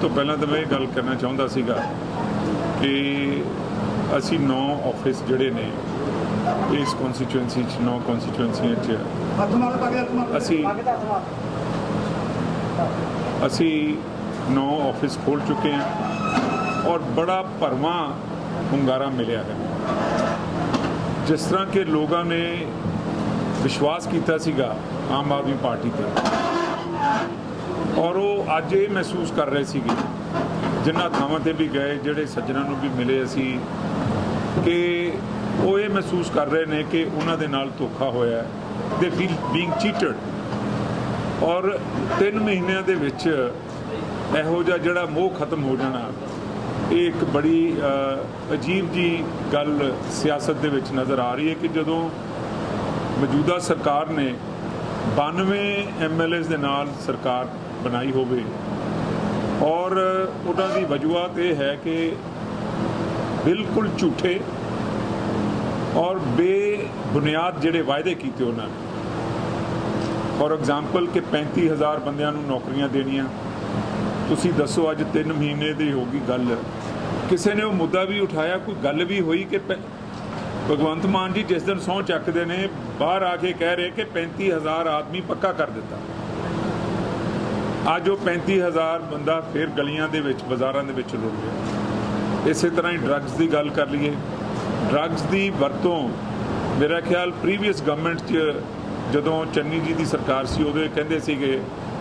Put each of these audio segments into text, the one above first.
ਤੋਂ ਪਹਿਲਾਂ ਤਾਂ ਮੈਂ ਇਹ ਗੱਲ ਕਰਨਾ ਚਾਹੁੰਦਾ ਸੀਗਾ ਕਿ ਅਸੀਂ 9 ਆਫਿਸ ਜਿਹੜੇ ਨੇ ਇਸ ਕਨਸਟੀਚੁਐਂਸੀ 'ਚ 9 ਕਨਸਟੀਚੁਐਂਸੀਆਂ 'ਚ ਅਸੀਂ 9 ਆਫਿਸ ਖੋਲ ਚੁੱਕੇ ਹਾਂ ਔਰ ਬੜਾ ਭਰਵਾਂ ਹੁੰਗਾਰਾ ਮਿਲਿਆ ਹੈ। जिस तरह के लोगों ने विश्वास किया सीगा आम आदमी पार्टी पर और वो अज ये महसूस कर रहे थे जिन्होंने थावां ते भी गए जोड़े सज्जनों को भी मिले असी कि वो ये महसूस कर रहे हैं कि उन्होंने नाल धोखा होया है दे फील बीइंग चीटड और 3 महीनों के विच इहो जिहा जिहड़ा मोह खत्म हो जाना एक बड़ी अजीब जी गल सियासत दे विच नज़र आ रही है कि जदों मौजूदा सरकार ने 92 MLAs दे नाल सरकार बनाई होवे और उन्हां दी वजूहत ये है कि बिल्कुल झूठे और बेबुनियाद जिहड़े वायदे कीते उन्होंने फॉर एग्जाम्पल कि 35,000 बंदियां नूं नौकरियां देनियां। तुसी दसो अज 3 महीने दी होगी गल किसी ने वो मुद्दा भी उठाया कोई गल भी हुई कि भगवंत मान जी जिस दिन सौं चकते ने बाहर आके कह रहे कि 35,000 आदमी पक्का कर दिता। अज वो 35,000 बंदा फिर गलियां दे विच बाज़ारां दे विच रुल गया। इस तरह ही ड्रग्स की गल कर लीए ड्रग्स की वरतों मेरा ख्याल प्रीवियस गवर्नमेंट च जदों चन्नी जी की सरकार सी उदों कहंदे सीगे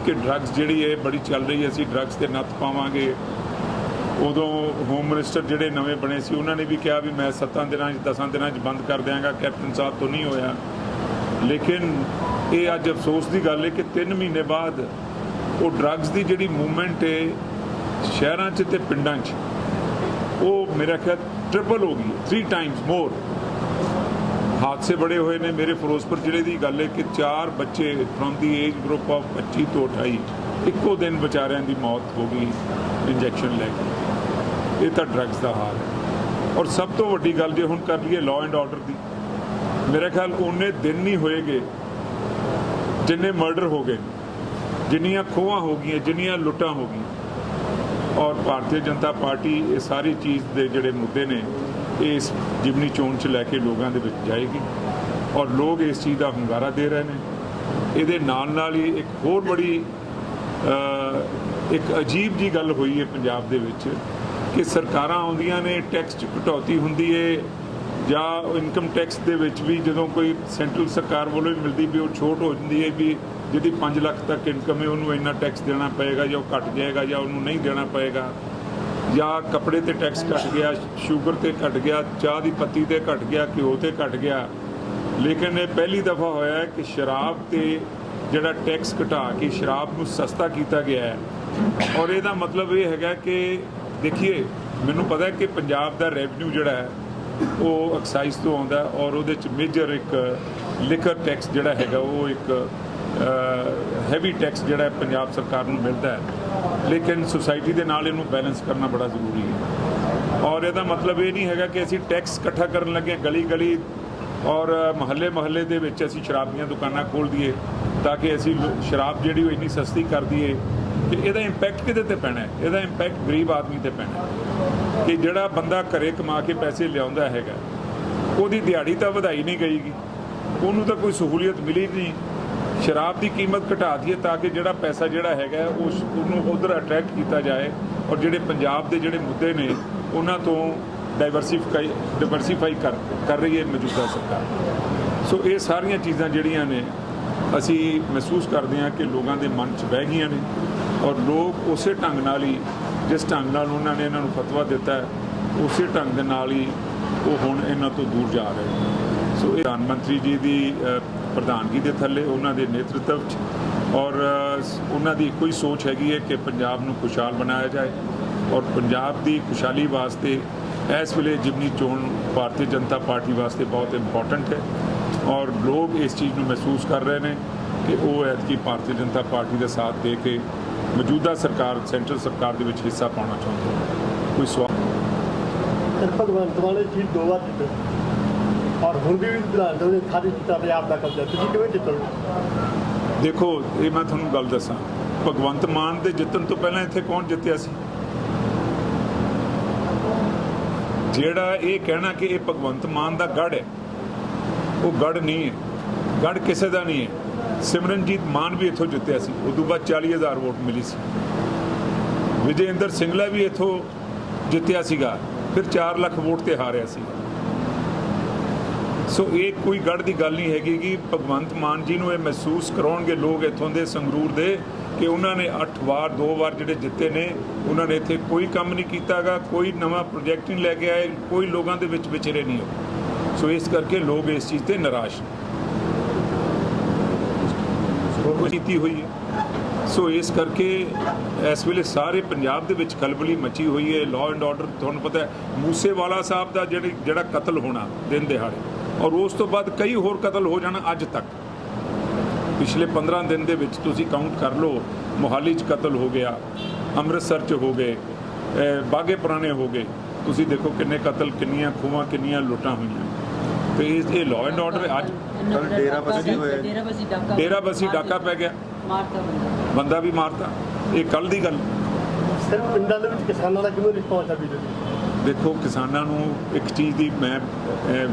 कि ड्रग्स जिहड़ी है बड़ी चल रही है असीं ड्रग्स ते नत्थ पावांगे। उदों होम मिनिस्टर जिहड़े नवें बने सी उन्होंने भी कहा भी मैं 7 दिनां 10 दिनां बंद कर देंगा। कैप्टन साहब तो नहीं होया लेकिन ये अज अफसोस की गल है कि 3 महीने बाद वो ड्रग्स की जिहड़ी मूवमेंट है शहरां च ते पिंडां च वो मेरा ख्याल ट्रिपल हो गई 3 टाइम्स मोर। हादसे बड़े हुए ने मेरे फिरोजपुर जिले की गल है कि 4 बच्चे from the age group of 25 तो 28 इक्को दिन बेचारियां की मौत हो गई इंजैक्शन लैके। ये तो ड्रग्स का हाल है और सब तो वड्डी गल जो हुण कर लीए लॉ एंड ऑर्डर की मेरे ख्याल उन्ने दिन नहीं होएगे जिन्ने मर्डर हो गए जिन्नियां खोहां हो गई जिन्नियां लुट्टां हो गई और भारतीय जनता पार्टी ये सारी चीज़ के जिहड़े मुद्दे ने इस जिमनी चोण च लैके लोगों के विच जाएगी और लोग इस चीज़ का hunगारा दे रहे हैं। ये नाल ही एक होर बड़ी एक अजीब जी गल हुई है पंजाब दे विच कि सरकारां आउंदियां ने टैक्स च कटौती हुंदी है जां इनकम टैक्स दे विच भी जदों कोई सेंट्रल सरकार वालों भी मिलती भी वो छूट हो जाती है भी जिहदी 5 लाख तक इनकम है उन्होंने इन्ना टैक्स देना पएगा या घट जाएगा या उन्होंने नहीं देना पएगा या कपड़े ते टैक्स घट गया शुगर ते घट गया चाह की पत्ती ते घट गया घ्यो ते घट गया। लेकिन ये पहली दफ़ा होया है कि शराब ते जिहड़ा टैक्स घटा के शराब को सस्ता किया गया है और इसका मतलब ये है कि देखिए मैनू पता है कि पंजाब का रेवन्यू जिहड़ा है वो एक्साइज तो आता है और वो मेजर एक लिकर टैक्स जिहड़ा है वो एक हैवी टैक्स जिहड़ा पंजाब सरकार को मिलता है लेकिन सोसाइटी के नाल इनू बैलेंस करना बड़ा जरूरी है। और यदा मतलब ये नहीं है कि असी टैक्स इकट्ठा करन लगे गली गली और महल्ले महल्ले दे विच असी शराब दी दुकानां खोल दीए ताकि असी शराब जिहड़ी इन्नी सस्ती कर दीए कि इहदा इंपैक्ट किहदे ते पैना है। इहदा इंपैक्ट गरीब आदमी ते पैना है कि जिहड़ा बंदा घरे कमा के पैसे लिआउंदा हैगा उहदी दिहाड़ी तां वधाई नहीं गईगी उहनूं तां कोई सहूलियत मिली नहीं। शराब की कीमत घटा दी ताकि जिहड़ा पैसा जिहड़ा हैगा उसनूं उधर अट्रैक्ट किया जाए और जिहड़े पंजाब के जिहड़े मुद्दे ने उन्हां तो डाइवर्सीफाई कर रही है मौजूदा सरकार। सो ये सारियां चीज़ां जिहड़ियां ने असी महसूस करते हैं कि लोगों के मन च बह गई ने और लोग उस ढंग नाल ही जिस ढंग नाल उन्होंने इन्हां नूं फतवा दिता है उस ढंग दे नाल ही वो हुण इन्हां तो दूर जा रहे हैं। सो प्रधानमंत्री जी की प्रधानगी के थले उन्होंने नेतृत्व और उन्होंने कोई सोच हैगी है कि पंजाब नूं खुशहाल बनाया जाए और पंजाब की खुशहाली वास्ते इस वेले जिमनी चोण भारतीय जनता पार्टी वास्ते बहुत इंपॉर्टेंट है और लोग इस चीज़ को महसूस कर रहे हैं कि वो ऐतकी भारतीय जनता पार्टी का साथ दे के मौजूदा सरकार सेंट्रल सरकार के हिस्सा पाना चाहते हैं। कोई सवाल भगवंत मान जी 2 बार जीते और हुण भी विधान सभा ने खाली किया पंजाब का कब्जा तुसीं किवें जितोगे? देखो ये मैं तुहानूं गल दसां भगवंत मान के जितन तो पहले इत्थे कौन जितया सी? ਜਿਹੜਾ ਇਹ ਕਹਿਣਾ ਕਿ ਇਹ ਭਗਵੰਤ ਮਾਨ ਦਾ ਗੜ੍ਹ ਹੈ, ਉਹ ਗੜ੍ਹ ਨਹੀਂ ਹੈ। ਗੜ੍ਹ ਕਿਸੇ ਦਾ ਨਹੀਂ ਹੈ। ਸਿਮਰਨਜੀਤ ਮਾਨ ਵੀ ਇੱਥੋਂ ਜਿੱਤਿਆ ਸੀ, ਉਦੋਂ ਬਾਅਦ 40,000 ਵੋਟ ਮਿਲੀ ਸੀ। ਵਿਜੇ ਇੰਦਰ ਸਿੰਗਲਾ ਵੀ ਇੱਥੋਂ ਜਿੱਤਿਆ ਸੀਗਾ, ਫਿਰ 4 ਲੱਖ ਵੋਟ ਤੇ ਹਾਰਿਆ ਸੀ। ਸੋ ਇਹ ਕੋਈ ਗੜ੍ਹ ਦੀ ਗੱਲ ਨਹੀਂ ਹੈਗੀ ਕਿ ਭਗਵੰਤ ਮਾਨ ਜੀ ਨੂੰ ਇਹ ਮਹਿਸੂਸ ਕਰਾਉਣਗੇ ਲੋਕ ਇੱਥੋਂ ਦੇ ਸੰਗਰੂਰ ਦੇ ਕਿ ਉਹਨਾਂ ਨੇ 8 ਵਾਰ 2 ਵਾਰ ਜਿਹੜੇ ਜਿੱਤੇ ਨੇ, ਉਹਨਾਂ ਨੇ ਇੱਥੇ ਕੋਈ ਕੰਮ ਨਹੀਂ ਕੀਤਾਗਾ, ਕੋਈ ਨਵਾਂ ਪ੍ਰੋਜੈਕਟ ਨਹੀਂ ਲੈ ਕੇ ਆਏ, ਕੋਈ ਲੋਕਾਂ ਦੇ ਵਿੱਚ ਵਿਚਰੇ ਨਹੀਂ ਹੋ। ਸੋ ਇਸ ਕਰਕੇ ਲੋਕ ਇਸ ਚੀਜ਼ ਤੇ ਨਿਰਾਸ਼ ਕੀਤੀ ਹੋਈ ਹੈ। ਸੋ ਇਸ ਕਰਕੇ ਇਸ ਵੇਲੇ ਸਾਰੇ ਪੰਜਾਬ ਦੇ ਵਿੱਚ ਖਲਬਲੀ ਮਚੀ ਹੋਈ ਹੈ। ਲਾਅ ਐਂਡ ਆਰਡਰ, ਤੁਹਾਨੂੰ ਪਤਾ ਹੈ ਮੂਸੇਵਾਲਾ ਸਾਹਿਬ ਦਾ ਜਿਹੜਾ ਕਤਲ ਹੋਣਾ ਦਿਨ ਦਿਹਾੜੇ, ਔਰ ਉਸ ਤੋਂ ਬਾਅਦ ਕਈ ਹੋਰ ਕਤਲ ਹੋ ਜਾਣਾ ਅੱਜ ਤੱਕ। ਪਿਛਲੇ 15 ਦਿਨ ਦੇ ਵਿੱਚ ਤੁਸੀਂ ਕਾਊਂਟ ਕਰ ਲਓ, ਮੋਹਾਲੀ 'ਚ ਕਤਲ ਹੋ ਗਿਆ, ਅੰਮ੍ਰਿਤਸਰ 'ਚ ਹੋ ਗਏ, ਬਾਗੇ ਪੁਰਾਣੇ ਹੋ ਗਏ। ਤੁਸੀਂ ਦੇਖੋ ਕਿੰਨੇ ਕਤਲ, ਕਿੰਨੀਆਂ ਖੂਹਾਂ, ਕਿੰਨੀਆਂ ਲੁੱਟਾਂ ਹੋਈਆਂ। ਤੇ ਇਹ ਲਾਅ ਐਂਡ ਆਰਡਰ ਅੱਜ ਡੇਰਾ ਬਸੀ ਡਾਕਾ ਪੈ ਗਿਆ, ਬੰਦਾ ਵੀ ਮਾਰਤਾ। ਇਹ ਕੱਲ੍ਹ ਦੀ ਗੱਲ। ਸਿਰਫ ਪਿੰਡਾਂ ਦੇ ਵਿੱਚ ਕਿਸਾਨਾਂ ਦਾ ਕਿਵੇਂ ਰਿਸਪੌਂਸ ਆ ਵੀਰੇ? ਦੇਖੋ ਕਿਸਾਨਾਂ ਨੂੰ ਇੱਕ ਚੀਜ਼ ਦੀ ਮੈਂ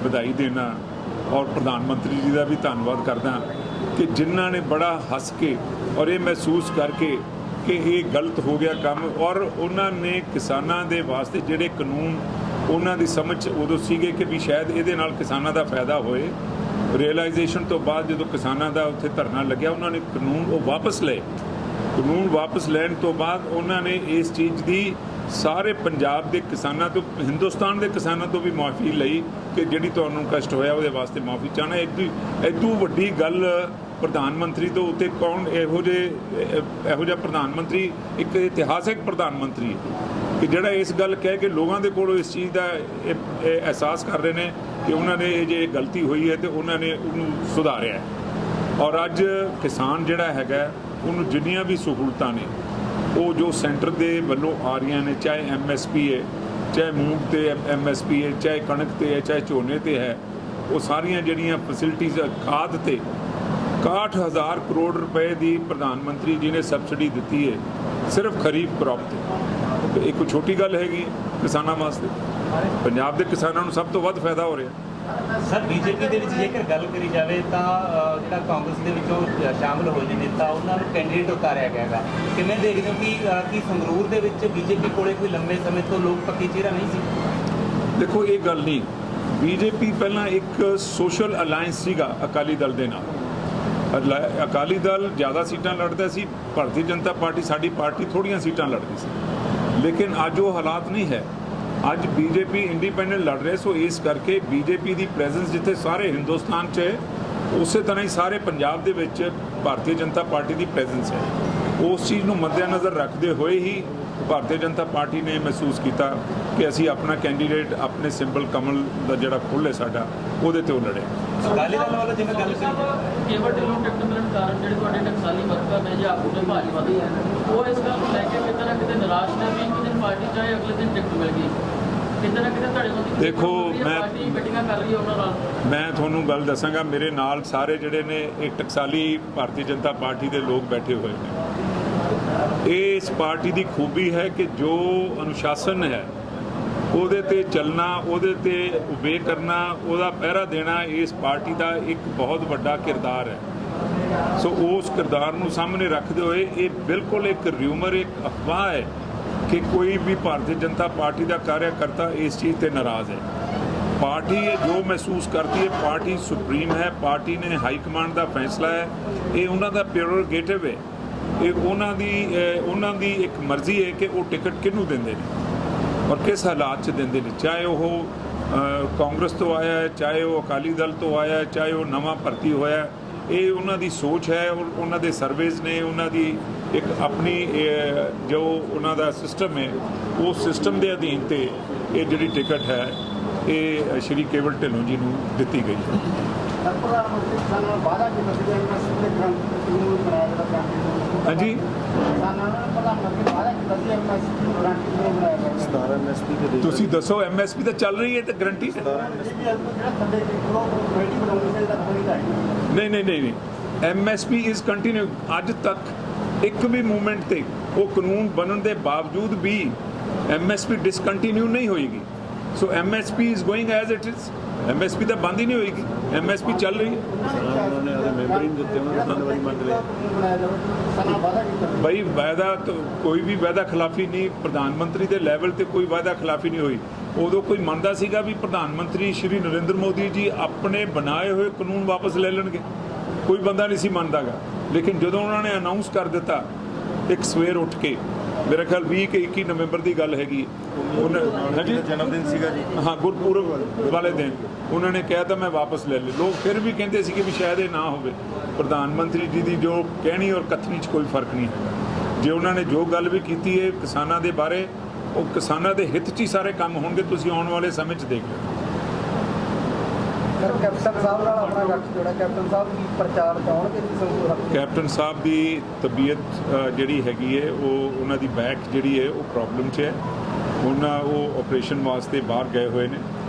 ਵਧਾਈ ਦੇਣਾ ਔਰ ਪ੍ਰਧਾਨ ਮੰਤਰੀ ਜੀ ਦਾ ਵੀ ਧੰਨਵਾਦ ਕਰਦਾ ਕਿ ਜਿਨ੍ਹਾਂ ਨੇ ਬੜਾ ਹੱਸ ਕੇ ਔਰ ਇਹ ਮਹਿਸੂਸ ਕਰਕੇ ਕਿ ਇਹ ਗਲਤ ਹੋ ਗਿਆ ਕੰਮ, ਔਰ ਉਹਨਾਂ ਨੇ ਕਿਸਾਨਾਂ ਦੇ ਵਾਸਤੇ ਜਿਹੜੇ ਕਾਨੂੰਨ ਉਹਨਾਂ ਦੀ ਸਮਝ ਉਦੋਂ ਸੀਗੇ ਕਿ ਵੀ ਸ਼ਾਇਦ ਇਹਦੇ ਨਾਲ ਕਿਸਾਨਾਂ ਦਾ ਫਾਇਦਾ ਹੋਏ। ਰਿਅਲਾਈਜੇਸ਼ਨ ਤੋਂ ਬਾਅਦ ਜਦੋਂ ਕਿਸਾਨਾਂ ਦਾ ਉੱਥੇ ਧਰਨਾ ਲੱਗਿਆ, ਉਹਨਾਂ ਨੇ ਕਾਨੂੰਨ ਉਹ ਵਾਪਸ ਲਏ। ਕਾਨੂੰਨ ਵਾਪਸ ਲੈਣ ਤੋਂ ਬਾਅਦ ਉਹਨਾਂ ਨੇ ਇਸ ਚੀਜ਼ ਦੀ ਸਾਰੇ ਪੰਜਾਬ ਦੇ ਕਿਸਾਨਾਂ ਤੋਂ, ਹਿੰਦੁਸਤਾਨ ਦੇ ਕਿਸਾਨਾਂ ਤੋਂ ਵੀ ਮਾਫੀ ਲਈ ਕਿ ਜਿਹੜੀ ਤੁਹਾਨੂੰ ਕਸ਼ਟ ਹੋਇਆ ਉਹਦੇ ਵਾਸਤੇ ਮਾਫੀ ਚਾਹਣਾ। ਇਦੋਂ ਵੱਡੀ ਗੱਲ ਪ੍ਰਧਾਨ ਮੰਤਰੀ ਤੋਂ ਉੱਤੇ ਕੌਣ ਇਹੋ ਜਿਹਾ ਪ੍ਰਧਾਨ ਮੰਤਰੀ, ਇੱਕ ਇਤਿਹਾਸਿਕ ਪ੍ਰਧਾਨ ਮੰਤਰੀ ਕਿ ਜਿਹੜਾ ਇਸ ਗੱਲ ਕਹਿ ਕੇ ਲੋਕਾਂ ਦੇ ਕੋਲੋਂ ਇਸ ਚੀਜ਼ ਦਾ ਇਹ ਅਹਿਸਾਸ ਕਰ ਰਹੇ ਨੇ ਕਿ ਉਹਨਾਂ ਨੇ ਇਹ ਜੇ ਗਲਤੀ ਹੋਈ ਹੈ ਤੇ ਉਹਨਾਂ ਨੇ ਉਹਨੂੰ ਸੁਧਾਰਿਆ। ਔਰ ਅੱਜ ਕਿਸਾਨ ਜਿਹੜਾ ਹੈਗਾ ਉਹਨੂੰ ਜਿੰਨੀਆਂ ਵੀ ਸਹੂਲਤਾਂ ਨੇ ਉਹ ਜੋ ਸੈਂਟਰ ਦੇ ਵੱਲੋਂ ਆ ਰਹੀਆਂ ਨੇ, ਚਾਹੇ MSP ਹੈ, ਚਾਹੇ ਮੂੰਗ ਤੇ MSP ਹੈ, ਚਾਹੇ ਕਣਕ ਤੇ ਹੈ, ਚਾਹੇ ਝੋਨੇ ਤੇ ਹੈ, ਉਹ ਸਾਰੀਆਂ ਜਿਹੜੀਆਂ ਫੈਸਿਲਿਟੀਜ਼ ਖਾਦ ਤੇ 61,000 ਕਰੋੜ ਰੁਪਏ ਦੀ ਪ੍ਰਧਾਨ ਮੰਤਰੀ ਜੀ ਨੇ ਸਬਸਿਡੀ ਦਿੱਤੀ ਹੈ ਸਿਰਫ ਖਰੀਫ ਕ੍ਰੌਪ ਤੇ। ਇਹ ਕੋਈ ਛੋਟੀ ਗੱਲ ਹੈਗੀ ਕਿਸਾਨਾਂ ਵਾਸਤੇ। ਪੰਜਾਬ ਦੇ ਕਿਸਾਨਾਂ ਨੂੰ ਸਭ ਤੋਂ ਵੱਧ ਫਾਇਦਾ ਹੋ ਰਿਹਾ। ਸਰ ਬੀਜੇਪੀ ਦੇ ਵਿੱਚ ਜੇਕਰ ਗੱਲ ਕਰੀ ਜਾਵੇ ਤਾਂ ਜਿਹੜਾ ਕਾਂਗਰਸ ਦੇ ਵਿੱਚੋਂ ਸ਼ਾਮਲ ਹੋਏ ਨੇ ਨੇਤਾ, ਉਹਨਾਂ ਨੂੰ ਕੈਂਡੀਡੇਟ ਉਤਾਰਿਆ ਗਿਆ ਹੈਗਾ। ਕਿਵੇਂ ਦੇਖਦੇ ਹੋ ਕਿ ਸੰਗਰੂਰ ਦੇ ਵਿੱਚ ਬੀਜੇਪੀ ਕੋਲੇ ਕੋਈ ਲੰਬੇ ਸਮੇਂ ਤੋਂ ਲੋਕ ਪੱਕੀ ਚਿਹਰਾ ਨਹੀਂ ਸੀ? ਦੇਖੋ ਇਹ ਗੱਲ ਨਹੀਂ, ਬੀਜੇਪੀ ਪਹਿਲਾਂ ਇੱਕ ਸੋਸ਼ਲ ਅਲਾਇੰਸ ਸੀਗਾ ਅਕਾਲੀ ਦਲ ਦੇ ਨਾਲ। ਅਕਾਲੀ ਦਲ ਜ਼ਿਆਦਾ ਸੀਟਾਂ ਲੜਦਾ ਸੀ, ਭਾਰਤੀ ਜਨਤਾ ਪਾਰਟੀ ਸਾਡੀ ਪਾਰਟੀ ਥੋੜ੍ਹੀਆਂ ਸੀਟਾਂ ਲੜਦੀ ਸੀ। ਲੇਕਿਨ ਅੱਜ ਉਹ ਹਾਲਾਤ ਨਹੀਂ ਹੈ। ਅੱਜ ਬੀਜੇਪੀ ਇੰਡੀਪੈਂਡੈਂਟ ਲੜ ਰਹੇ। ਸੋ ਇਸ ਕਰਕੇ ਬੀਜੇਪੀ ਦੀ ਪ੍ਰੈਜ਼ੈਂਸ ਜਿੱਥੇ ਸਾਰੇ ਹਿੰਦੁਸਤਾਨ 'ਚ ਹੈ, ਉਸੇ ਤਰ੍ਹਾਂ ਹੀ ਸਾਰੇ ਪੰਜਾਬ ਦੇ ਵਿੱਚ ਭਾਰਤੀ ਜਨਤਾ ਪਾਰਟੀ ਦੀ ਪ੍ਰੈਜ਼ੈਂਸ ਹੈ। ਉਸ ਚੀਜ਼ ਨੂੰ ਮੱਦੇਨਜ਼ਰ ਰੱਖਦੇ ਹੋਏ ਹੀ ਭਾਰਤੀ ਜਨਤਾ ਪਾਰਟੀ ਨੇ ਮਹਿਸੂਸ ਕੀਤਾ ਕਿ ਅਸੀਂ ਆਪਣਾ ਕੈਂਡੀਡੇਟ ਆਪਣੇ ਸਿੰਬਲ ਕਮਲ ਦਾ ਜਿਹੜਾ ਫੁੱਲ ਹੈ ਸਾਡਾ, ਉਹਦੇ ਤੇ ਉਹ ਲੜੇ। ਅਕਾਲੀ ਦਲ ਵੱਲੋਂ ਜਿਵੇਂ ਗੱਲ ਕਰੀ ਕੇਵਲ ਢਿੱਲੋਂ ਟਿਕਟ ਮਿਲਣ ਕਾਰਨ ਜਿਹੜੇ ਤੁਹਾਡੇ ਟਕਸਾਲੀ ਵਰਕਰ ਨੇ ਜਾਂ ਆਪਣੇ ਭਾਜਪਾ ਦੇ, ਉਹ ਇਸ ਗੱਲ ਨੂੰ ਲੈ ਕੇ ਕਿਤੇ ਨਾ ਕਿਤੇ ਨਿਰਾਸ਼ ਨੇ ਵੀ ਇੱਕ ਦਿਨ ਪਾਰਟੀ ਚਾਹੇ ਅਗਲੇ ਦਿਨ ਟਿਕਟ ਮਿਲ ਗਈ। ਕਿਤੇ ਨਾ ਕਿਤੇ ਤੁਹਾਡੇ ਵੱਲ ਦੇਖੋ ਪਾਰਟੀ ਮੀਟਿੰਗਾਂ ਕਰ ਰਹੀ ਹੈ ਉਹਨਾਂ ਨਾਲ। ਮੈਂ ਤੁਹਾਨੂੰ ਗੱਲ ਦੱਸਾਂਗਾ, ਮੇਰੇ ਨਾਲ ਸਾਰੇ ਜਿਹੜੇ ਨੇ ਇਹ ਟਕਸਾਲੀ ਭਾਰਤੀ ਜਨਤਾ ਪਾਰਟੀ ਦੇ ਲੋਕ ਬੈਠੇ ਹੋਏ ਨੇ। ਇਸ ਪਾਰਟੀ ਦੀ ਖੂਬੀ ਹੈ ਕਿ ਜੋ ਅਨੁਸ਼ਾਸਨ ਹੈ ਉਹਦੇ ਤੇ ਚੱਲਣਾ, ਉਹਦੇ ਤੇ ਉਬੇ ਕਰਨਾ, ਉਹਦਾ ਪਹਿਰਾ ਦੇਣਾ ਇਸ ਪਾਰਟੀ ਦਾ ਇੱਕ ਬਹੁਤ ਵੱਡਾ ਕਿਰਦਾਰ ਹੈ। ਸੋ ਉਸ ਕਿਰਦਾਰ ਨੂੰ ਸਾਹਮਣੇ ਰੱਖਦੇ ਹੋਏ ਇਹ ਬਿਲਕੁਲ ਇੱਕ ਰਿਊਮਰ, ਇੱਕ ਅਫਵਾਹ ਹੈ ਕਿ ਕੋਈ ਵੀ ਭਾਰਤੀ ਜਨਤਾ ਪਾਰਟੀ ਦਾ ਕਾਰਿਆਕਰਤਾ ਇਸ ਚੀਜ਼ ਤੇ ਨਾਰਾਜ਼ ਹੈ। ਪਾਰਟੀ ਇਹ ਜੋ ਮਹਿਸੂਸ ਕਰਦੀ ਹੈ, ਪਾਰਟੀ ਸੁਪਰੀਮ ਹੈ, ਪਾਰਟੀ ਨੇ ਹਾਈ ਕਮਾਂਡ ਦਾ ਫੈਸਲਾ ਹੈ, ਇਹ ਉਹਨਾਂ ਦਾ ਪ੍ਰੈਰੋਗੇਟਿਵ ਹੈ, ਇਹ ਉਹਨਾਂ ਦੀ ਇੱਕ ਮਰਜ਼ੀ ਹੈ ਕਿ ਉਹ ਟਿਕਟ ਕਿਹਨੂੰ ਦਿੰਦੇ ਨੇ ਔਰ ਕਿਸ ਹਾਲਾਤ 'ਚ ਦਿੰਦੇ ਨੇ। ਚਾਹੇ ਉਹ ਕਾਂਗਰਸ ਤੋਂ ਆਇਆ ਹੈ, ਚਾਹੇ ਉਹ ਅਕਾਲੀ ਦਲ ਤੋਂ ਆਇਆ ਹੈ, ਚਾਹੇ ਉਹ ਨਵਾਂ ਭਰਤੀ ਹੋਇਆ, ਇਹ ਉਹਨਾਂ ਦੀ ਸੋਚ ਹੈ ਔਰ ਉਹਨਾਂ ਦੇ ਸਰਵੇਜ਼ ਨੇ, ਉਹਨਾਂ ਦੀ ਇੱਕ ਆਪਣੀ ਜੋ ਉਹਨਾਂ ਦਾ ਸਿਸਟਮ ਹੈ, ਉਸ ਸਿਸਟਮ ਦੇ ਅਧੀਨ ਤੇ ਇਹ ਜਿਹੜੀ ਟਿਕਟ ਹੈ ਇਹ ਸ਼੍ਰੀ ਕੇਵਲ ਢਿੱਲੋਂ ਜੀ ਨੂੰ ਦਿੱਤੀ ਗਈ ਹੈ। ਹਾਂਜੀ, ਤੁਸੀਂ ਦੱਸੋ MSP ਤਾਂ ਚੱਲ ਰਹੀ ਹੈ ਤੇ ਗਰੰਟੀ ਨਹੀਂ MSP ਇਜ਼ ਕੰਟੀਨਿਊ। ਅੱਜ ਤੱਕ ਇੱਕ ਵੀ ਮੂਵਮੈਂਟ ਤੇ ਉਹ ਕਾਨੂੰਨ ਬਣਨ ਦੇ ਬਾਵਜੂਦ ਵੀ MSP ਡਿਸਕੰਟੀਨਿਊ ਨਹੀਂ ਹੋਏਗੀ। ਸੋ MSP is going as it is. MSP ਤਾਂ ਬੰਦ ਹੀ ਨਹੀਂ ਹੋਏਗੀ, MSP ਚੱਲ ਰਹੀ ਹੈ। ਉਹਨਾਂ ਨੇ ਆਦੇ ਮੈਂਬਰ ਹੀ ਨਹੀਂ ਦਿੱਤੇ, ਉਹਨਾਂ ਨੇ 3 ਵਾਰੀ ਮੰਗ ਲਏ। ਬਈ ਵਾਅਦਾ ਤਾਂ ਕੋਈ ਵੀ ਵਾਅਦਾ ਖਿਲਾਫੀ ਨਹੀਂ, ਪ੍ਰਧਾਨ ਮੰਤਰੀ ਦੇ ਲੈਵਲ ਤੇ ਕੋਈ ਵਾਅਦਾ ਖਿਲਾਫੀ ਨਹੀਂ ਹੋਈ। ਉਦੋਂ ਕੋਈ ਮੰਨਦਾ ਸੀਗਾ ਵੀ ਪ੍ਰਧਾਨ ਮੰਤਰੀ ਸ਼੍ਰੀ ਨਰਿੰਦਰ ਮੋਦੀ ਜੀ ਆਪਣੇ ਬਣਾਏ ਹੋਏ ਕਾਨੂੰਨ ਵਾਪਸ ਲੈ ਲੈਣਗੇ? ਕੋਈ ਬੰਦਾ ਨਹੀਂ ਸੀ ਮੰਨਦਾਗਾ। ਲੇਕਿਨ ਜਦੋਂ ਉਹਨਾਂ ਨੇ ਅਨਾਉਂਸ ਕਰ ਦਿੱਤਾ ਇੱਕ ਸਵੇਰ ਉੱਠ ਕੇ, ਮੇਰਾ ਖਿਆਲ 20 ਕਿ 21 ਨਵੰਬਰ ਦੀ ਗੱਲ ਹੈਗੀ, ਉਹਨਾਂ ਹਾਂਜੀ ਜਨਮ ਦਿਨ ਸੀਗਾ ਜੀ, ਹਾਂ ਗੁਰਪੁਰਬ ਵਾਲੇ ਦਿਨ ਉਹਨਾਂ ਨੇ ਕਿਹਾ ਤਾਂ ਮੈਂ ਵਾਪਸ ਲੈ ਲਏ। ਲੋਕ ਫਿਰ ਵੀ ਕਹਿੰਦੇ ਸੀ ਕਿ ਵੀ ਸ਼ਾਇਦ ਇਹ ਨਾ ਹੋਵੇ। ਪ੍ਰਧਾਨ ਮੰਤਰੀ ਜੀ ਦੀ ਜੋ ਕਹਿਣੀ ਔਰ ਕਥਨੀ 'ਚ ਕੋਈ ਫਰਕ ਨਹੀਂ ਹੈਗਾ। ਜੇ ਉਹਨਾਂ ਨੇ ਜੋ ਗੱਲ ਵੀ ਕੀਤੀ ਹੈ ਕਿਸਾਨਾਂ ਦੇ ਬਾਰੇ, ਉਹ ਕਿਸਾਨਾਂ ਦੇ ਹਿੱਤ 'ਚ ਹੀ ਸਾਰੇ ਕੰਮ ਹੋਣਗੇ। ਤੁਸੀਂ ਆਉਣ ਵਾਲੇ ਸਮੇਂ 'ਚ ਦੇਖ ਲਿਓ। ਸਰ ਕੈਪਟਨ ਸਾਹਿਬ ਨਾਲ ਆਪਣਾ ਗੱਠ ਜੋੜਾ, ਕੈਪਟਨ ਸਾਹਿਬ ਕੀ ਪ੍ਰਚਾਰ ਚਾਹਣਗੇ ਜੀ ਸੰਗਰੂਰ? ਕੈਪਟਨ ਸਾਹਿਬ ਦੀ ਤਬੀਅਤ ਜਿਹੜੀ ਹੈਗੀ ਹੈ, ਉਹ ਉਹਨਾਂ ਦੀ ਬੈਕ ਜਿਹੜੀ ਹੈ ਉਹ ਪ੍ਰੋਬਲਮ 'ਚ ਹੈ। ਉਹ ਆਪਰੇਸ਼ਨ ਵਾਸਤੇ ਬਾਹਰ ਗਏ ਹੋਏ ਨੇ,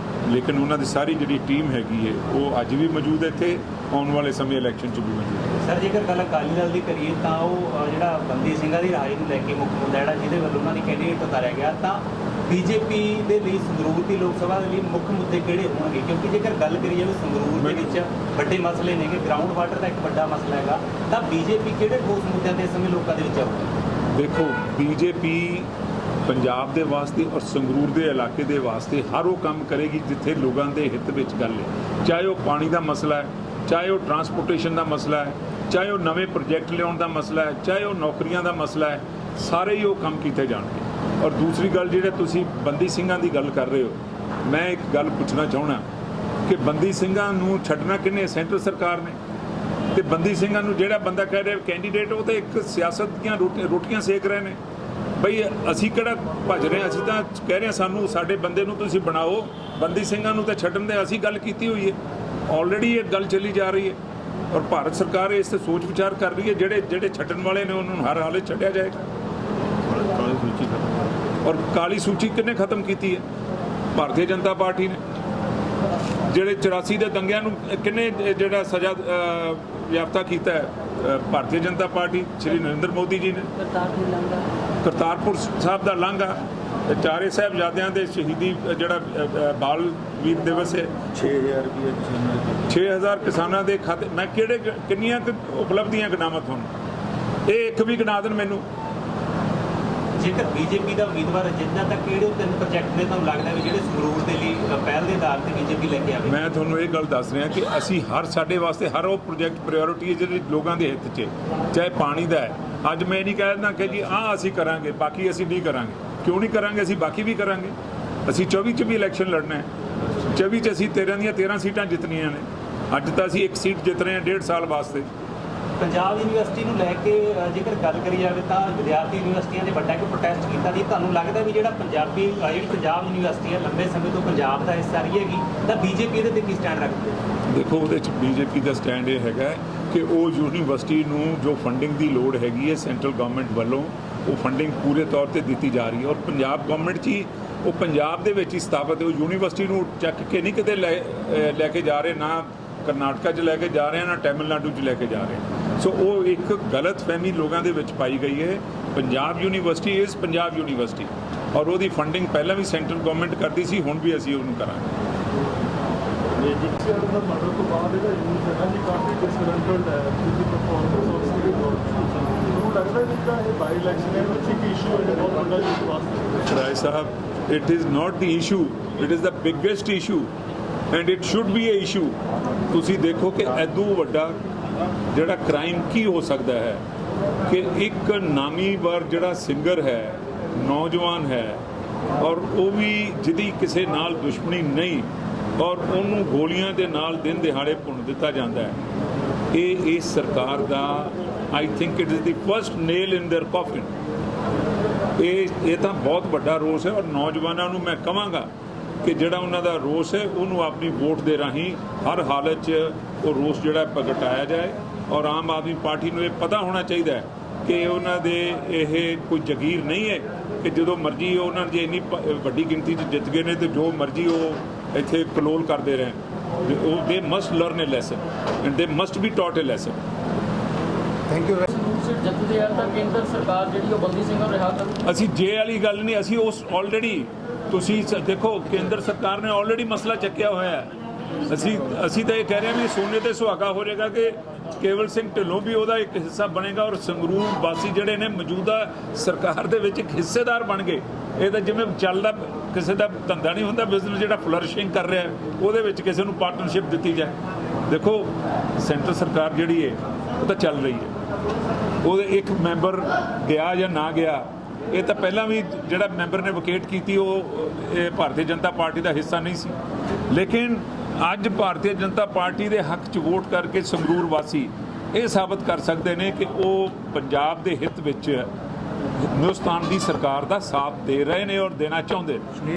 ਲੇਕਿਨ ਉਹਨਾਂ ਦੀ ਸਾਰੀ ਜਿਹੜੀ ਟੀਮ ਹੈਗੀ ਹੈ ਉਹ ਅੱਜ ਵੀ ਮੌਜੂਦ ਹੈ ਇੱਥੇ, ਆਉਣ ਵਾਲੇ ਸਮੇਂ ਇਲੈਕਸ਼ਨ 'ਚ ਵੀ ਮੌਜੂਦ ਹੈ। ਸਰ ਜੇਕਰ ਗੱਲ ਅਕਾਲੀ ਦਲ ਦੀ ਕਰੀਏ ਤਾਂ ਉਹ ਜਿਹੜਾ ਬੰਦੀ ਸਿੰਘਾਂ ਦੀ ਰਿਹਾਈ ਨੂੰ ਲੈ ਕੇ ਮੁੱਖ ਮੁੱਦਾ ਜਿਹੜਾ ਜਿਹਦੇ ਵੱਲੋਂ ਉਹਨਾਂ ਦੀ ਕੈਂਡੀਡੇਟ ਉਤਾਰਿਆ ਗਿਆ, ਤਾਂ ਬੀਜੇਪੀ ਦੇ ਲਈ ਸੰਗਰੂਰ ਦੀ ਲੋਕ ਸਭਾ ਦੇ ਲਈ ਮੁੱਖ ਮੁੱਦੇ ਕਿਹੜੇ ਹੋਣਗੇ? ਕਿਉਂਕਿ ਜੇਕਰ ਗੱਲ ਕਰੀਏ ਵੀ ਸੰਗਰੂਰ ਦੇ ਵਿੱਚ ਵੱਡੇ ਮਸਲੇ ਨੇ ਕਿ ਗਰਾਊਂਡ ਵਾਟਰ ਦਾ ਇੱਕ ਵੱਡਾ ਮਸਲਾ ਹੈਗਾ, ਤਾਂ ਬੀਜੇਪੀ ਕਿਹੜੇ ਠੋਸ ਮੁੱਦਿਆਂ ਤੇ ਇਸ ਸਮੇਂ ਲੋਕਾਂ ਦੇ ਵਿੱਚ ਆਊਗੀ? ਦੇਖੋ, ਬੀਜੇਪੀ ਪੰਜਾਬ ਦੇ ਵਾਸਤੇ ਔਰ ਸੰਗਰੂਰ ਦੇ ਇਲਾਕੇ ਦੇ ਵਾਸਤੇ ਹਰ ਉਹ ਕੰਮ ਕਰੇਗੀ ਜਿੱਥੇ ਲੋਕਾਂ ਦੇ ਹਿੱਤ ਵਿੱਚ ਗੱਲ ਹੈ। ਚਾਹੇ ਉਹ ਪਾਣੀ ਦਾ ਮਸਲਾ ਹੈ, ਚਾਹੇ ਉਹ ਟਰਾਂਸਪੋਰਟੇਸ਼ਨ ਦਾ ਮਸਲਾ ਹੈ, ਚਾਹੇ ਉਹ ਨਵੇਂ ਪ੍ਰੋਜੈਕਟ ਲਿਆਉਣ ਦਾ ਮਸਲਾ ਹੈ, ਚਾਹੇ ਉਹ ਨੌਕਰੀਆਂ ਦਾ ਮਸਲਾ ਹੈ, ਸਾਰੇ ਹੀ ਉਹ ਕੰਮ ਕੀਤੇ ਜਾਣਗੇ। ਔਰ ਦੂਸਰੀ ਗੱਲ, ਜਿਹੜੇ ਤੁਸੀਂ ਬੰਦੀ ਸਿੰਘਾਂ ਦੀ ਗੱਲ ਕਰ ਰਹੇ ਹੋ, ਮੈਂ ਇੱਕ ਗੱਲ ਪੁੱਛਣਾ ਚਾਹੁੰਦਾ ਕਿ ਬੰਦੀ ਸਿੰਘਾਂ ਨੂੰ ਛੱਡਣਾ ਕਿਹਨੇ? ਸੈਂਟਰ ਸਰਕਾਰ ਨੇ। ਤੇ ਬੰਦੀ ਸਿੰਘਾਂ ਨੂੰ ਜਿਹੜਾ ਬੰਦਾ ਕਹਿ ਰਿਹਾ ਕੈਂਡੀਡੇਟ, ਉਹ ਤਾਂ ਇੱਕ ਸਿਆਸਤ ਦੀਆਂ ਰੋਟੀਆਂ ਸੇਕ ਰਹੇ ਨੇ। ਬਈ ਅਸੀਂ ਕਿਹੜਾ ਭੱਜ ਰਹੇ ਹਾਂ? ਅਸੀਂ ਤਾਂ ਕਹਿ ਰਹੇ ਹਾਂ ਸਾਨੂੰ ਸਾਡੇ ਬੰਦੇ ਨੂੰ ਤੁਸੀਂ ਬਣਾਓ। ਬੰਦੀ ਸਿੰਘਾਂ ਨੂੰ ਤਾਂ ਛੱਡਣ ਦੇ ਅਸੀਂ ਗੱਲ ਕੀਤੀ ਹੋਈ ਹੈ, ਆਲਰੇਡੀ ਇਹ ਗੱਲ ਚੱਲੀ ਜਾ ਰਹੀ ਹੈ। ਔਰ ਭਾਰਤ ਸਰਕਾਰ ਇਸ ਤੇ ਸੋਚ ਵਿਚਾਰ ਕਰ ਰਹੀ ਹੈ, ਜਿਹੜੇ ਛੱਡਣ ਵਾਲੇ ਨੇ ਉਹਨਾਂ ਨੂੰ ਹਰ ਹਾਲੇ ਛੱਡਿਆ ਜਾਏਗਾ। ਕਾਲੀ ਸੂਚੀ ਖਤਮ। ਔਰ ਕਾਲੀ ਸੂਚੀ ਕਿਹਨੇ ਖਤਮ ਕੀਤੀ ਹੈ? ਭਾਰਤੀ ਜਨਤਾ ਪਾਰਟੀ ਨੇ। ਜਿਹੜੇ 84 ਦੇ ਦੰਗਿਆਂ ਨੂੰ ਕਿਹਨੇ ਜਿਹੜਾ ਸਜ਼ਾ ਯਾਫਤਾ ਕੀਤਾ ਹੈ? ਭਾਰਤੀ ਜਨਤਾ ਪਾਰਟੀ, ਸ਼੍ਰੀ ਨਰਿੰਦਰ ਮੋਦੀ ਜੀ ਨੇ। ਕਰਤਾਰਪੁਰ ਸਾਹਿਬ ਦਾ ਲਾਂਘਾ, ਚਾਰੇ ਸਾਹਿਬਜ਼ਾਦਿਆਂ ਦੇ ਸ਼ਹੀਦੀ ਜਿਹੜਾ ਬਾਲ ਵੀਰ ਦਿਵਸ ਹੈ, 6000 ਰੁਪਏ ਕਿਸਾਨਾਂ ਦੇ 6000 ਕਿਸਾਨਾਂ ਦੇ ਖਾਤੇ। ਮੈਂ ਕਿੰਨੀਆਂ ਉਪਲਬਧੀਆਂ ਗਿਣਾਵਾਂ ਤੁਹਾਨੂੰ? ਇਹ ਇੱਕ ਵੀ ਗਿਣਾ ਦੇਣ ਮੈਨੂੰ। ਜੇਕਰ ਬੀਜੇਪੀ ਦਾ ਉਮੀਦਵਾਰ ਜਿੱਦਾਂ ਤਾਂ ਕਿਹੜੇ 3 ਪ੍ਰੋਜੈਕਟ ਨੇ ਤੁਹਾਨੂੰ ਲੱਗਦਾ ਵੀ ਜਿਹੜੇ ਸੰਗਰੂਰ ਦੇ ਲਈ ਪਹਿਲ ਦੇ ਆਧਾਰ ਤੇ ਬੀਜੇਪੀ ਲੈ ਕੇ ਆਵੇ? ਮੈਂ ਤੁਹਾਨੂੰ ਇਹ ਗੱਲ ਦੱਸ ਰਿਹਾ ਕਿ ਅਸੀਂ ਸਾਡੇ ਵਾਸਤੇ ਹਰ ਉਹ ਪ੍ਰੋਜੈਕਟ ਪ੍ਰਾਇੋਰਟੀ ਹੈ ਜਿਹੜੀ ਲੋਕਾਂ ਦੇ ਹਿੱਤ 'ਚ ਹੈ। ਚਾਹੇ ਪਾਣੀ ਦਾ ਹੈ, ਅੱਜ ਮੈਂ ਨਹੀਂ ਕਹਿ ਦਿੰਦਾ ਕਿ ਜੀ ਅਸੀਂ ਕਰਾਂਗੇ ਬਾਕੀ ਅਸੀਂ ਨਹੀਂ ਕਰਾਂਗੇ। ਕਿਉਂ ਨਹੀਂ ਕਰਾਂਗੇ? ਅਸੀਂ ਬਾਕੀ ਵੀ ਕਰਾਂਗੇ। ਅਸੀਂ 24 'ਚ ਵੀ ਇਲੈਕਸ਼ਨ ਲੜਨਾ ਹੈ। 24 'ਚ ਅਸੀਂ 13 ਦੀਆਂ 13 ਸੀਟਾਂ ਜਿੱਤਣੀਆਂ ਨੇ। ਅੱਜ ਤਾਂ ਅਸੀਂ ਇੱਕ ਸੀਟ ਜਿੱਤ ਰਹੇ ਹਾਂ 1.5 ਸਾਲ ਵਾਸਤੇ। ਪੰਜਾਬ ਯੂਨੀਵਰਸਿਟੀ ਨੂੰ ਲੈ ਕੇ ਜੇਕਰ ਗੱਲ ਕਰੀ ਜਾਵੇ ਤਾਂ ਵਿਦਿਆਰਥੀ ਯੂਨੀਵਰਸਿਟੀਆਂ ਨੇ ਵੱਡਾ ਇੱਕ ਪ੍ਰੋਟੈਸਟ ਕੀਤਾ ਜੀ। ਤੁਹਾਨੂੰ ਲੱਗਦਾ ਵੀ ਜਿਹੜੀ ਪੰਜਾਬ ਯੂਨੀਵਰਸਿਟੀ ਹੈ ਲੰਬੇ ਸਮੇਂ ਤੋਂ ਪੰਜਾਬ ਦਾ ਹਿੱਸਾ ਰਹੀ ਹੈਗੀ, ਤਾਂ ਬੀਜੇਪੀ ਇਹਦੇ ਤੇ ਕੀ ਸਟੈਂਡ ਰੱਖਦੀ ਹੈ? ਦੇਖੋ, ਉਹਦੇ 'ਚ ਬੀਜੇਪੀ ਦਾ ਸਟੈਂਡ ਇਹ ਹੈਗਾ ਕਿ ਉਹ ਯੂਨੀਵਰਸਿਟੀ ਨੂੰ ਜੋ ਫੰਡਿੰਗ ਦੀ ਲੋੜ ਹੈਗੀ ਹੈ ਸੈਂਟਰਲ ਗਵਰਨਮੈਂਟ ਵੱਲੋਂ, ਉਹ ਫੰਡਿੰਗ ਪੂਰੇ ਤੌਰ ਤੇ ਦਿੱਤੀ ਜਾ ਰਹੀ ਹੈ। ਔਰ ਪੰਜਾਬ ਗਵਰਨਮੈਂਟ 'ਚ ਹੀ ਉਹ ਪੰਜਾਬ ਦੇ ਵਿੱਚ ਹੀ ਸਥਾਪਿਤ ਹੈ। ਉਹ ਯੂਨੀਵਰਸਿਟੀ ਨੂੰ ਚੱਕ ਕੇ ਨਹੀਂ ਕਿਤੇ ਲੈ ਕੇ ਜਾ ਰਹੇ, ਨਾ ਕਰਨਾਟਕਾ 'ਚ ਲੈ ਕੇ ਜਾ ਰਹੇ, ਨਾ ਤਮਿਲਨਾਡੂ 'ਚ ਲੈ ਕੇ ਜਾ ਰਹੇ। ਸੋ ਉਹ ਇੱਕ ਗਲਤ ਫਹਿਮੀ ਲੋਕਾਂ ਦੇ ਵਿੱਚ ਪਾਈ ਗਈ ਹੈ। Punjab university is Punjab university, ਔਰ ਉਹਦੀ ਫੰਡਿੰਗ ਪਹਿਲਾਂ ਵੀ ਸੈਂਟਰਲ ਗਵਰਨਮੈਂਟ ਕਰਦੀ ਸੀ, ਹੁਣ ਵੀ ਅਸੀਂ ਉਹਨੂੰ ਕਰਾਂਗੇ। ਮਰਡਰ ਤੋਂ ਬਾਅਦ ਇਹਦਾ ਯੂਜ਼ ਹੈ ਜੀ ਕਾਫੀ ਡਿਸਗਰੰਟਲਡ ਹੈ ਦੀ ਪਰਫਾਰਮੈਂਸ ਆਫ ਸਿਟੀ ਗਵਰਨਮੈਂਟ। ਲੱਗਦਾ ਹੈ ਕਿ ਇਹ ਬਾਈ ਇਲੈਕਸ਼ਨ ਹੈ ਵਿੱਚ ਇੱਕ ਇਸ਼ੂ ਹੈ ਬਹੁਤ ਵੱਡਾ ਜਿਸ ਵਾਸਤੇ। ਰਾਏ ਸਾਹਿਬ, it is not the issue, it is the biggest issue and it should B A issue. ਤੁਸੀਂ ਦੇਖੋ ਕਿ ਐਦੋਂ ਵੱਡਾ ਜਿਹੜਾ ਕ੍ਰਾਈਮ ਕੀ ਹੋ ਸਕਦਾ ਹੈ ਕਿ ਇੱਕ ਨਾਮੀਵਰ ਜਿਹੜਾ ਸਿੰਗਰ ਹੈ, ਨੌਜਵਾਨ ਹੈ, ਔਰ ਉਹ ਵੀ ਜਿਹਦੀ ਕਿਸੇ ਨਾਲ ਦੁਸ਼ਮਣੀ ਨਹੀਂ, ਔਰ ਉਹਨੂੰ ਗੋਲੀਆਂ ਦੇ ਨਾਲ ਦਿਨ ਦਿਹਾੜੇ ਭੁੰਨ ਦਿੱਤਾ ਜਾਂਦਾ ਹੈ। ਇਹ ਸਰਕਾਰ ਦਾ I think it is the first nail in their coffin. ਇਹ ਤਾਂ ਬਹੁਤ ਵੱਡਾ ਰੋਸ ਹੈ। ਔਰ ਨੌਜਵਾਨਾਂ ਨੂੰ ਮੈਂ ਕਹਾਂਗਾ ਕਿ ਜਿਹੜਾ ਉਹਨਾਂ ਦਾ ਰੋਸ ਹੈ ਉਹਨੂੰ ਆਪਣੀ ਵੋਟ ਦੇ ਰਾਹੀਂ ਹਰ ਹਾਲਤ 'ਚ ਉਹ ਰੋਸ ਜਿਹੜਾ ਪ੍ਰਗਟਾਇਆ ਜਾਏ। ਔਰ ਆਮ ਆਦਮੀ ਪਾਰਟੀ ਨੂੰ ਇਹ ਪਤਾ ਹੋਣਾ ਚਾਹੀਦਾ ਹੈ ਕਿ ਉਹਨਾਂ ਦੇ ਇਹ ਕੋਈ ਜਗੀਰ ਨਹੀਂ ਹੈ ਕਿ ਜਦੋਂ ਮਰਜ਼ੀ ਉਹਨਾਂ ਜੇ ਇੰਨੀ ਵੱਡੀ ਗਿਣਤੀ 'ਚ ਜਿੱਤ ਗਏ ਨੇ ਤੇ ਜੋ ਮਰਜ਼ੀ ਉਹ ਇੱਥੇ ਕਲੋਲ ਕਰਦੇ ਰਹਿਣ। ਉਹ they must learn a lesson and they must be taught a lesson. Thank you. Sangrur से ਜਥੇਦਾਰ ਤਾਂ ਕੇਂਦਰ ਸਰਕਾਰ ਜਿਹੜੀ ਉਹ ਬੰਦੀ ਸਿੰਘਾਂ ਨੂੰ ਰਿਹਾ ਕਰ ਅਸੀਂ ਜੇ ਵਾਲੀ ਗੱਲ ਨਹੀਂ, ਅਸੀਂ ਉਸ ਆਲਰੇਡੀ ਤੁਸੀਂ ਦੇਖੋ ਕੇਂਦਰ ਸਰਕਾਰ ਨੇ ਆਲਰੇਡੀ ਮਸਲਾ ਚੱਕਿਆ ਹੋਇਆ ਹੈ। ਅਸੀਂ ਤਾਂ ਇਹ ਕਹਿ ਰਹੇ ਹਾਂ ਵੀ ਸੋਨੇ ਤੇ ਸੁਹਾਗਾ ਹੋ ਜਾਏਗਾ ਕਿ ਕੇਵਲ ਸਿੰਘ ਢਿੱਲੋਂ ਵੀ ਉਹਦਾ ਇੱਕ ਹਿੱਸਾ ਬਣੇਗਾ ਔਰ ਸੰਗਰੂਰ ਵਾਸੀ ਜਿਹੜੇ ਨੇ ਮੌਜੂਦਾ ਸਰਕਾਰ ਦੇ ਵਿੱਚ ਇੱਕ ਹਿੱਸੇਦਾਰ ਬਣ ਗਏ। ਇਹ ਤਾਂ ਜਿਵੇਂ ਚੱਲਦਾ ਕਿਸੇ ਦਾ ਧੰਦਾ ਨਹੀਂ ਹੁੰਦਾ, ਬਿਜ਼ਨਸ ਜਿਹੜਾ ਫਲਰਿਸ਼ਿੰਗ ਕਰ ਰਿਹਾ ਉਹਦੇ ਵਿੱਚ ਕਿਸੇ ਨੂੰ ਪਾਰਟਨਰਸ਼ਿਪ ਦਿੱਤੀ ਜਾਏ। ਦੇਖੋ ਸੈਂਟਰ ਸਰਕਾਰ ਜਿਹੜੀ ਹੈ ਉਹ ਤਾਂ ਚੱਲ ਰਹੀ ਹੈ, ਉਹਦੇ ਇੱਕ ਮੈਂਬਰ ਗਿਆ ਜਾਂ ਨਾ ਗਿਆ, ਇਹ ਤਾਂ ਪਹਿਲਾਂ ਵੀ ਜਿਹੜਾ ਮੈਂਬਰ ਨੇ ਵਿਕੇਟ ਕੀਤੀ ਉਹ ਇਹ ਭਾਰਤੀ ਜਨਤਾ ਪਾਰਟੀ ਦਾ ਹਿੱਸਾ ਨਹੀਂ ਸੀ। ਲੇਕਿਨ ਅੱਜ ਭਾਰਤੀ ਜਨਤਾ ਪਾਰਟੀ ਦੇ ਹੱਕ 'ਚ ਵੋਟ ਕਰਕੇ ਸੰਗਰੂਰ ਵਾਸੀ ਇਹ ਸਾਬਤ ਕਰ ਸਕਦੇ ਨੇ ਕਿ ਉਹ ਪੰਜਾਬ ਦੇ ਹਿੱਤ ਵਿੱਚ ਹਿੰਦੁਸਤਾਨ ਦੀ ਸਰਕਾਰ ਦਾ ਸਾਥ ਦੇ ਰਹੇ ਨੇ ਔਰ ਦੇਣਾ ਚਾਹੁੰਦੇ ਨੇ।